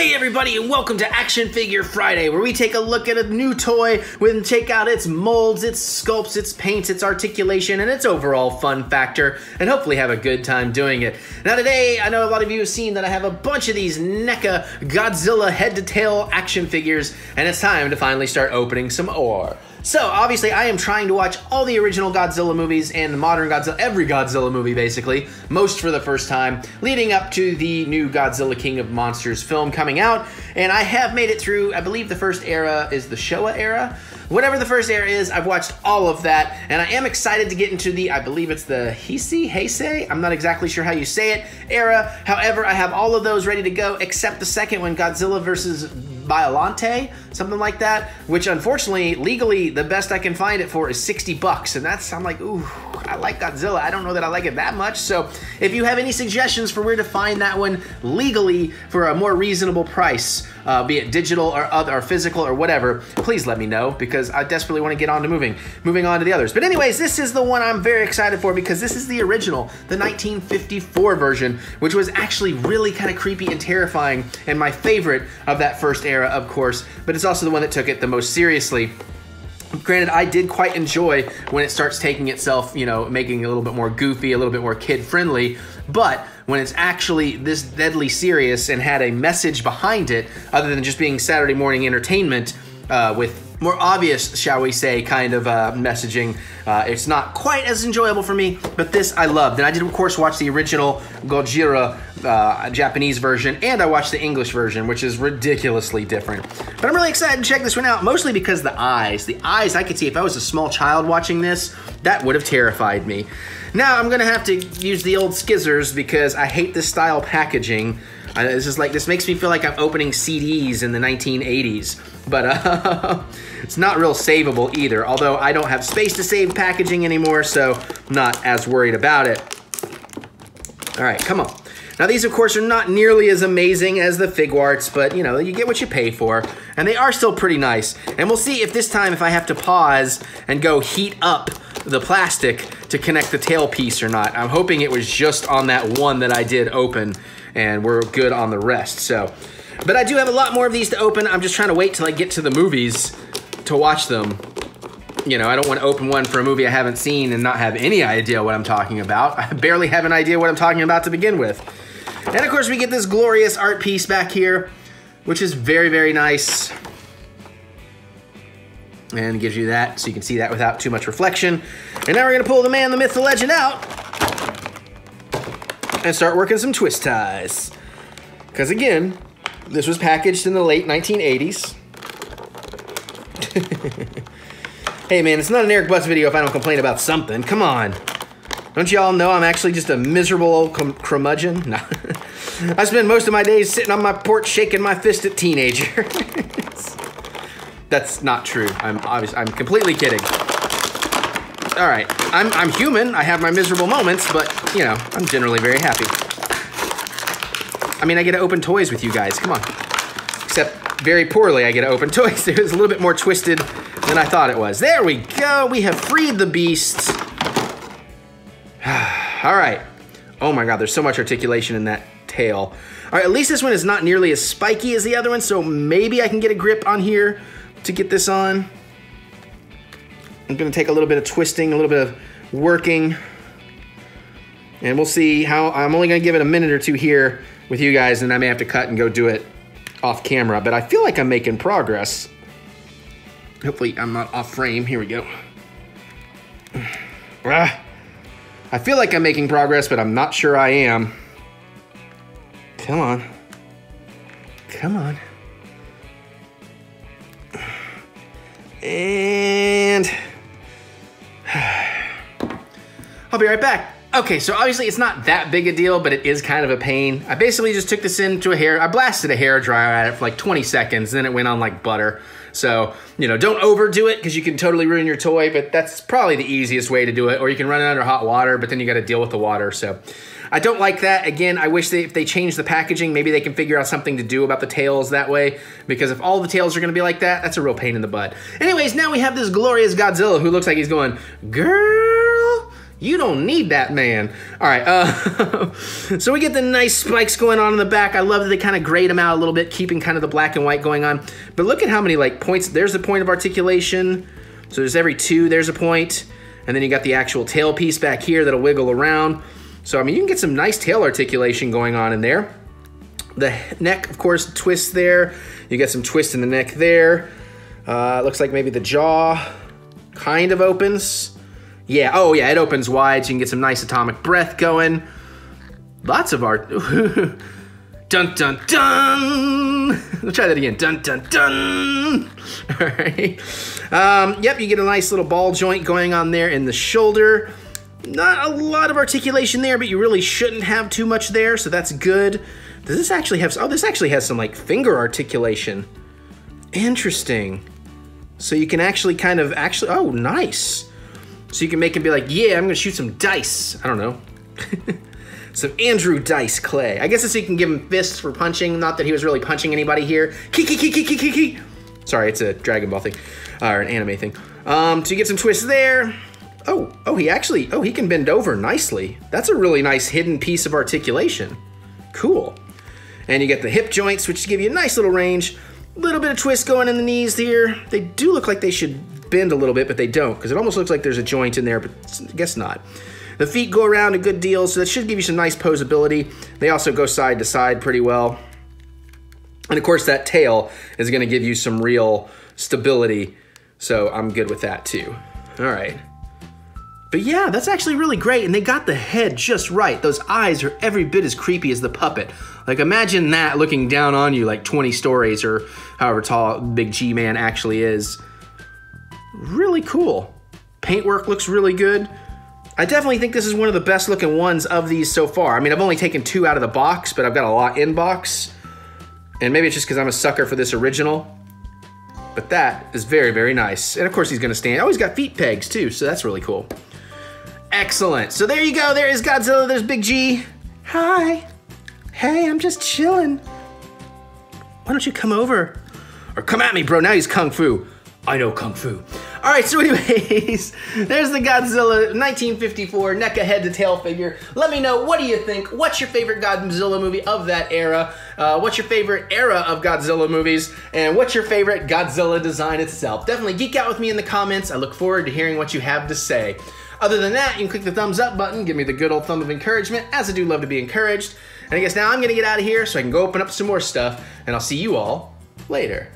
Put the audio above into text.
Hey everybody, and welcome to Action Figure Friday, where we take a look at a new toy and check out its molds, its sculpts, its paints, its articulation, and its overall fun factor, and hopefully have a good time doing it. Now today, I know a lot of you have seen that I have a bunch of these NECA Godzilla head-to-tail action figures, and it's time to finally start opening some more. So, obviously, I am trying to watch all the original Godzilla movies and the modern Godzilla, every Godzilla movie, basically, most for the first time, leading up to the new Godzilla King of Monsters film coming out, and I have made it through, I believe the first era is the Showa era. Whatever the first era is, I've watched all of that, and I am excited to get into the, I believe it's the Heisei? I'm not exactly sure how you say it, era. However, I have all of those ready to go, except the second one, Godzilla versus Biollante, something like that, which unfortunately, legally, the best I can find it for is 60 bucks, and that's, I'm like, ooh, I like Godzilla. I don't know that I like it that much, so if you have any suggestions for where to find that one legally for a more reasonable price, be it digital or other or physical or whatever, please let me know, because I desperately want to get on to moving on to the others. But anyways, this is the one I'm very excited for, because this is the original, the 1954 version, which was actually really kind of creepy and terrifying, and my favorite of that first era, of course, but it's also the one that took it the most seriously. Granted, I did quite enjoy when it starts taking itself, you know, making it a little bit more goofy, a little bit more kid-friendly, but when it's actually this deadly serious and had a message behind it, other than just being Saturday morning entertainment with more obvious, shall we say, kind of messaging, it's not quite as enjoyable for me, but this I loved. And I did, of course, watch the original Gojira Japanese version, and I watched the English version, which is ridiculously different. But I'm really excited to check this one out, mostly because the eyes, I could see if I was a small child watching this, that would have terrified me. Now I'm gonna have to use the old skizzers because I hate this style packaging. This makes me feel like I'm opening CDs in the 1980s, but it's not real savable either, although I don't have space to save packaging anymore, so I'm not as worried about it. All right, come on. Now these, of course, are not nearly as amazing as the Figuarts, but you know, you get what you pay for, and they are still pretty nice. And we'll see if this time if I have to pause and go heat up the plastic to connect the tail piece or not. I'm hoping it was just on that one that I did open, and we're good on the rest, so. But I do have a lot more of these to open. I'm just trying to wait till I get to the movies to watch them. You know, I don't want to open one for a movie I haven't seen and not have any idea what I'm talking about. I barely have an idea what I'm talking about to begin with. And of course we get this glorious art piece back here, which is very, very nice. And it gives you that, so you can see that without too much reflection. And now we're gonna pull the man, the myth, the legend out and start working some twist ties. Because again, this was packaged in the late 1980s. Hey man, it's not an EricButts video if I don't complain about something. Come on. Don't you all know I'm actually just a miserable old curmudgeon? No. I spend most of my days sitting on my porch shaking my fist at teenagers. That's not true. I'm completely kidding. All right, I'm human. I have my miserable moments, but you know, I'm generally very happy. I mean, I get to open toys with you guys. Come on. Except very poorly, I get to open toys. It was a little bit more twisted than I thought it was. There we go. We have freed the beast. All right. Oh my God, there's so much articulation in that tail. All right, at least this one is not nearly as spiky as the other one, so maybe I can get a grip on here to get this on. I'm gonna take a little bit of twisting, a little bit of working, and we'll see how, I'm only gonna give it a minute or two here with you guys, and I may have to cut and go do it off camera, but I feel like I'm making progress. Hopefully I'm not off frame. Here we go. I feel like I'm making progress, but I'm not sure I am. Come on. Come on. And I'll be right back. Okay, so obviously it's not that big a deal, but it is kind of a pain. I basically just took this into I blasted a hair dryer at it for like 20 seconds, then it went on like butter. So, you know, don't overdo it because you can totally ruin your toy, but that's probably the easiest way to do it. Or you can run it under hot water, but then you got to deal with the water. So I don't like that. Again, I wish if they change the packaging, maybe they can figure out something to do about the tails that way, because if all the tails are going to be like that, that's a real pain in the butt. Anyways, now we have this glorious Godzilla who looks like he's going, girl, You don't need that, man. All right, so we get the nice spikes going on in the back. I love that they kind of grade them out a little bit, keeping kind of the black and white going on. But look at how many like points. There's the point of articulation. So there's every 2, there's a point. And then you got the actual tail piece back here that'll wiggle around. So, I mean, you can get some nice tail articulation going on in there. The neck, of course, twists there. You get some twist in the neck there. Looks like maybe the jaw kind of opens. Yeah, oh yeah, it opens wide, so you can get some nice atomic breath going. Lots of art. Dun, dun, dun. Let's try that again. Dun, dun, dun. All right. Yep, you get a nice little ball joint going on there in the shoulder. Not a lot of articulation there, but you really shouldn't have too much there, so that's good. Does this actually have, oh, this actually has some like finger articulation. Interesting. So you can actually kind of oh, nice. So you can make him be like, yeah, I'm gonna shoot some dice. I don't know. Some Andrew Dice Clay. I guess it's so you can give him fists for punching. Not that he was really punching anybody here. Ki. Sorry, it's a Dragon Ball thing. Or an anime thing. So you get some twists there. Oh, he can bend over nicely. That's a really nice hidden piece of articulation. Cool. And you get the hip joints, which give you a nice little range. A little bit of twist going in the knees here. They do look like they should bend a little bit, but they don't, because it almost looks like there's a joint in there, but I guess not. The feet go around a good deal, so that should give you some nice posability. They also go side to side pretty well. And of course, that tail is going to give you some real stability, so I'm good with that too. All right. But yeah, that's actually really great, and they got the head just right. Those eyes are every bit as creepy as the puppet. Like, imagine that looking down on you like 20 stories or however tall Big G-Man actually is. Really cool. Paintwork looks really good. I definitely think this is one of the best looking ones of these so far. I mean, I've only taken 2 out of the box, but I've got a lot in box. And maybe it's just because I'm a sucker for this original. But that is very, very nice. And of course he's gonna stand. Oh, he's got feet pegs too, so that's really cool. Excellent. So there you go. There is Godzilla. There's Big G. Hi. Hey, I'm just chilling. Why don't you come over? Or come at me, bro. Now he's Kung Fu. I know Kung Fu. All right, so anyways, there's the Godzilla 1954 NECA head to tail figure. Let me know, what do you think? What's your favorite Godzilla movie of that era? What's your favorite era of Godzilla movies? And what's your favorite Godzilla design itself? Definitely geek out with me in the comments. I look forward to hearing what you have to say. Other than that, you can click the thumbs up button, give me the good old thumb of encouragement, as I do love to be encouraged. And I guess now I'm gonna get out of here so I can go open up some more stuff, and I'll see you all later.